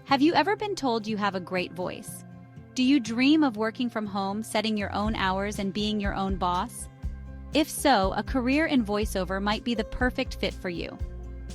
Have you ever been told you have a great voice? Do you dream of working from home, setting your own hours, and being your own boss? If so, a career in voiceover might be the perfect fit for you.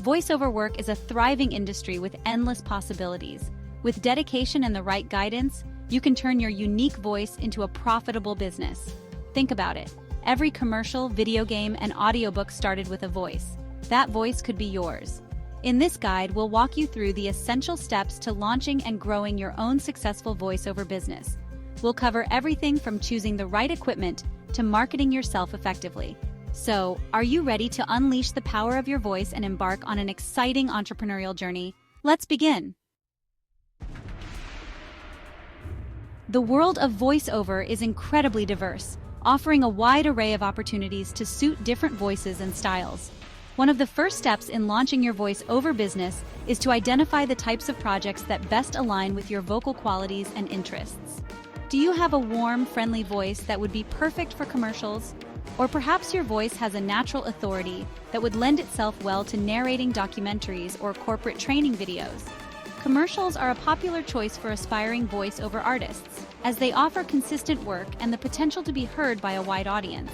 Voiceover work is a thriving industry with endless possibilities. With dedication and the right guidance, you can turn your unique voice into a profitable business. Think about it. Every commercial, video game, and audiobook started with a voice. That voice could be yours. In this guide, we'll walk you through the essential steps to launching and growing your own successful voiceover business. We'll cover everything from choosing the right equipment to marketing yourself effectively. So, are you ready to unleash the power of your voice and embark on an exciting entrepreneurial journey? Let's begin. The world of voiceover is incredibly diverse, offering a wide array of opportunities to suit different voices and styles. One of the first steps in launching your voice-over business is to identify the types of projects that best align with your vocal qualities and interests. Do you have a warm, friendly voice that would be perfect for commercials? Or perhaps your voice has a natural authority that would lend itself well to narrating documentaries or corporate training videos? Commercials are a popular choice for aspiring voice-over artists, as they offer consistent work and the potential to be heard by a wide audience.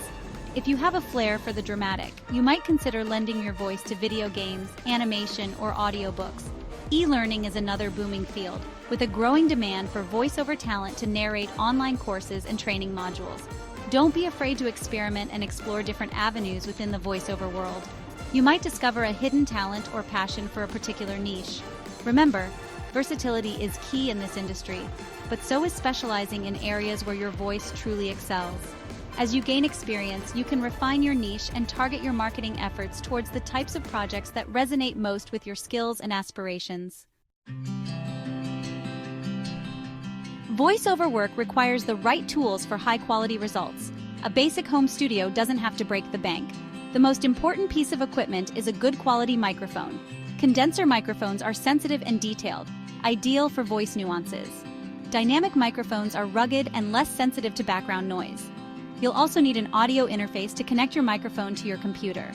If you have a flair for the dramatic, you might consider lending your voice to video games, animation, or audiobooks. E-learning is another booming field, with a growing demand for voiceover talent to narrate online courses and training modules. Don't be afraid to experiment and explore different avenues within the voiceover world. You might discover a hidden talent or passion for a particular niche. Remember, versatility is key in this industry, but so is specializing in areas where your voice truly excels. As you gain experience, you can refine your niche and target your marketing efforts towards the types of projects that resonate most with your skills and aspirations. Voiceover work requires the right tools for high-quality results. A basic home studio doesn't have to break the bank. The most important piece of equipment is a good quality microphone. Condenser microphones are sensitive and detailed, ideal for voice nuances. Dynamic microphones are rugged and less sensitive to background noise. You'll also need an audio interface to connect your microphone to your computer.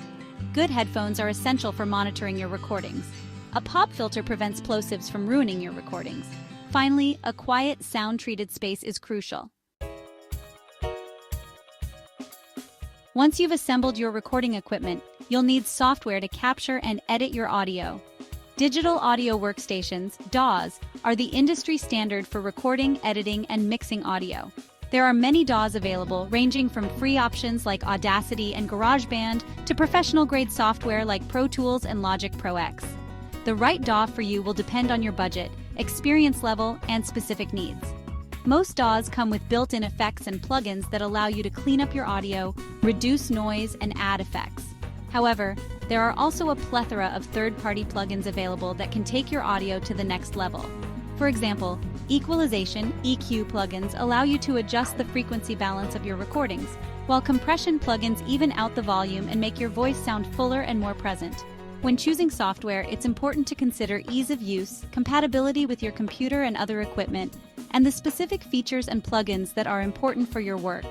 Good headphones are essential for monitoring your recordings. A pop filter prevents plosives from ruining your recordings. Finally, a quiet, sound-treated space is crucial. Once you've assembled your recording equipment, you'll need software to capture and edit your audio. Digital audio workstations, DAWs, are the industry standard for recording, editing, and mixing audio. There are many DAWs available, ranging from free options like Audacity and GarageBand to professional-grade software like Pro Tools and Logic Pro X. The right DAW for you will depend on your budget, experience level, and specific needs. Most DAWs come with built-in effects and plugins that allow you to clean up your audio, reduce noise, and add effects. However, there are also a plethora of third-party plugins available that can take your audio to the next level. For example, equalization (EQ) plugins allow you to adjust the frequency balance of your recordings, while compression plugins even out the volume and make your voice sound fuller and more present. When choosing software, it's important to consider ease of use, compatibility with your computer and other equipment, and the specific features and plugins that are important for your work.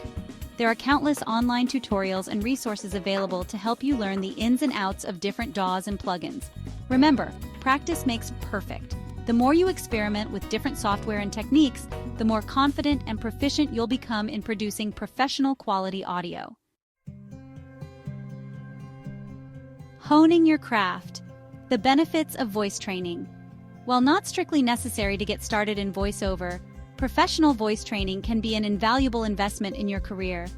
There are countless online tutorials and resources available to help you learn the ins and outs of different DAWs and plugins. Remember, practice makes perfect. The more you experiment with different software and techniques, the more confident and proficient you'll become in producing professional quality audio. Honing your craft. The benefits of voice training. While not strictly necessary to get started in voiceover, professional voice training can be an invaluable investment in your career.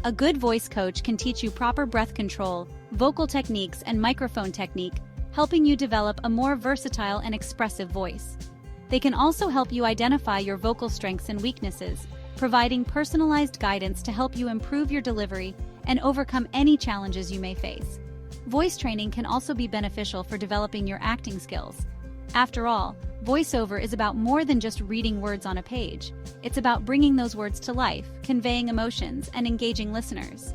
A good voice coach can teach you proper breath control, vocal techniques, and microphone technique, helping you develop a more versatile and expressive voice. They can also help you identify your vocal strengths and weaknesses, providing personalized guidance to help you improve your delivery and overcome any challenges you may face. Voice training can also be beneficial for developing your acting skills. After all, voiceover is about more than just reading words on a page. It's about bringing those words to life, conveying emotions, and engaging listeners.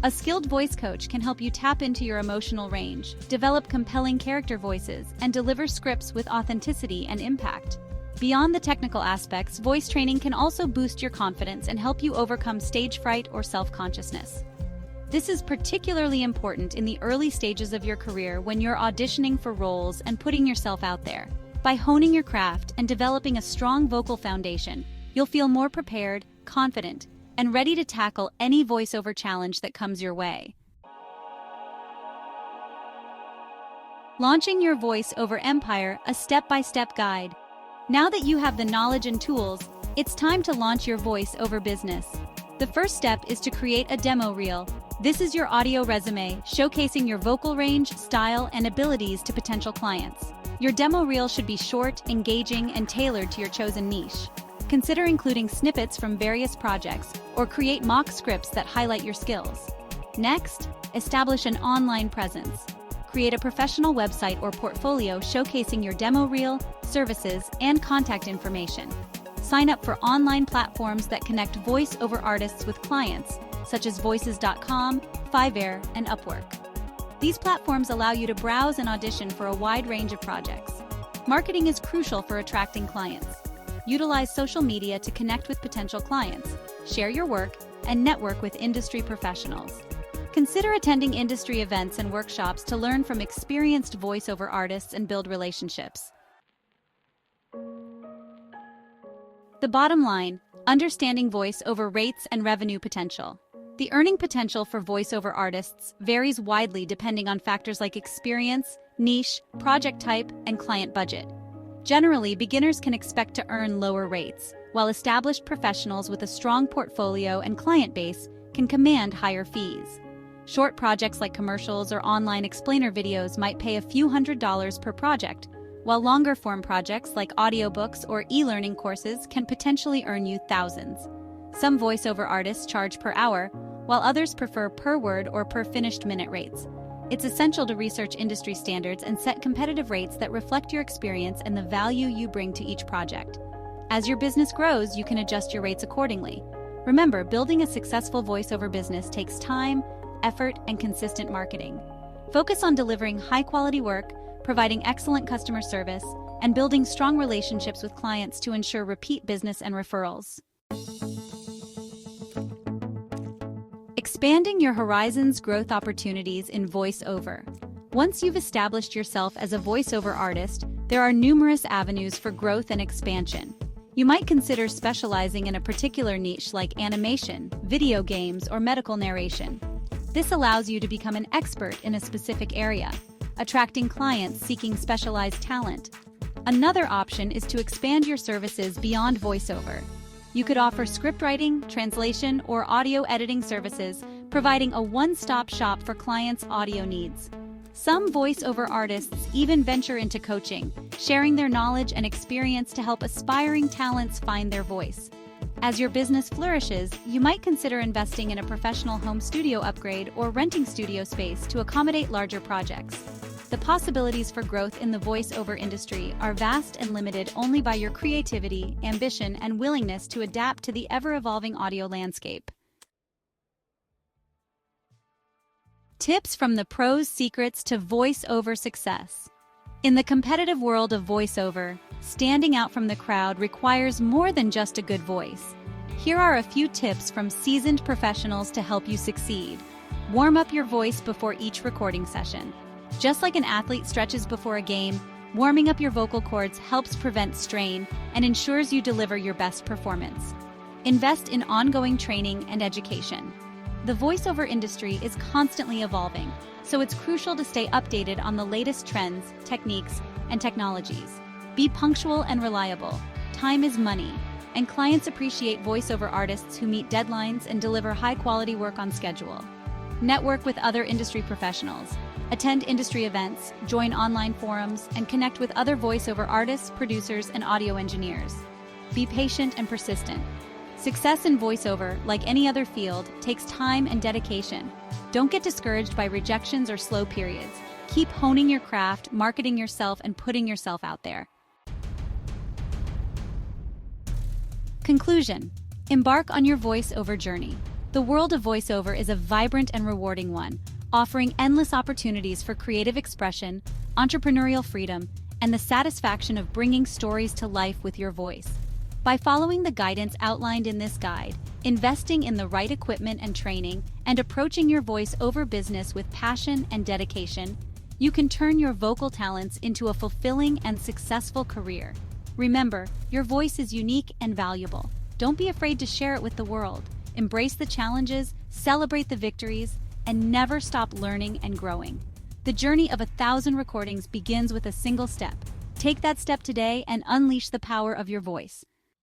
A skilled voice coach can help you tap into your emotional range, develop compelling character voices, and deliver scripts with authenticity and impact. Beyond the technical aspects, voice training can also boost your confidence and help you overcome stage fright or self-consciousness. This is particularly important in the early stages of your career when you're auditioning for roles and putting yourself out there. By honing your craft and developing a strong vocal foundation, you'll feel more prepared, confident, and ready to tackle any voiceover challenge that comes your way. Launching your voice-over empire, a step-by-step guide. Now that you have the knowledge and tools, it's time to launch your voice-over business. The first step is to create a demo reel. This is your audio resume, showcasing your vocal range, style, and abilities to potential clients. Your demo reel should be short, engaging, and tailored to your chosen niche. Consider including snippets from various projects or create mock scripts that highlight your skills. Next, establish an online presence. Create a professional website or portfolio showcasing your demo reel, services, and contact information. Sign up for online platforms that connect voice-over artists with clients, such as Voices.com, Fiverr, and Upwork. These platforms allow you to browse and audition for a wide range of projects. Marketing is crucial for attracting clients. Utilize social media to connect with potential clients, share your work, and network with industry professionals. Consider attending industry events and workshops to learn from experienced voiceover artists and build relationships. The bottom line: understanding voiceover rates and revenue potential. The earning potential for voiceover artists varies widely depending on factors like experience, niche, project type, and client budget. Generally, beginners can expect to earn lower rates, while established professionals with a strong portfolio and client base can command higher fees. Short projects like commercials or online explainer videos might pay a few $100s per project, while longer-form projects like audiobooks or e-learning courses can potentially earn you thousands. Some voiceover artists charge per hour, while others prefer per word or per finished minute rates. It's essential to research industry standards and set competitive rates that reflect your experience and the value you bring to each project. As your business grows, you can adjust your rates accordingly. Remember, building a successful voiceover business takes time, effort, and consistent marketing. Focus on delivering high-quality work, providing excellent customer service, and building strong relationships with clients to ensure repeat business and referrals. Expanding your horizons, growth opportunities in voiceover. Once you've established yourself as a voiceover artist, there are numerous avenues for growth and expansion. You might consider specializing in a particular niche like animation, video games, or medical narration. This allows you to become an expert in a specific area, attracting clients seeking specialized talent. Another option is to expand your services beyond voiceover. You could offer script writing, translation, or audio editing services, providing a one-stop shop for clients' audio needs. Some voiceover artists even venture into coaching, sharing their knowledge and experience to help aspiring talents find their voice. As your business flourishes, you might consider investing in a professional home studio upgrade or renting studio space to accommodate larger projects. The possibilities for growth in the voiceover industry are vast and limited only by your creativity, ambition, and willingness to adapt to the ever-evolving audio landscape. Tips from the pros: secrets to voiceover success. In the competitive world of voiceover, standing out from the crowd requires more than just a good voice. Here are a few tips from seasoned professionals to help you succeed. Warm up your voice before each recording session. Just like an athlete stretches before a game, warming up your vocal cords helps prevent strain and ensures you deliver your best performance. Invest in ongoing training and education. The voiceover industry is constantly evolving, so it's crucial to stay updated on the latest trends, techniques, and technologies. Be punctual and reliable. Time is money, and clients appreciate voiceover artists who meet deadlines and deliver high-quality work on schedule. Network with other industry professionals. Attend industry events, join online forums, and connect with other voiceover artists, producers, and audio engineers. Be patient and persistent. Success in voiceover, like any other field, takes time and dedication. Don't get discouraged by rejections or slow periods. Keep honing your craft, marketing yourself, and putting yourself out there. Conclusion: embark on your voiceover journey. The world of voiceover is a vibrant and rewarding one, offering endless opportunities for creative expression, entrepreneurial freedom, and the satisfaction of bringing stories to life with your voice. By following the guidance outlined in this guide, investing in the right equipment and training, and approaching your voice-over business with passion and dedication, You can turn your vocal talents into a fulfilling and successful career. Remember, your voice is unique and valuable. Don't be afraid to share it with the world. Embrace the challenges, celebrate the victories, and never stop learning and growing. The journey of 1,000 recordings begins with a single step. Take that step today and unleash the power of your voice.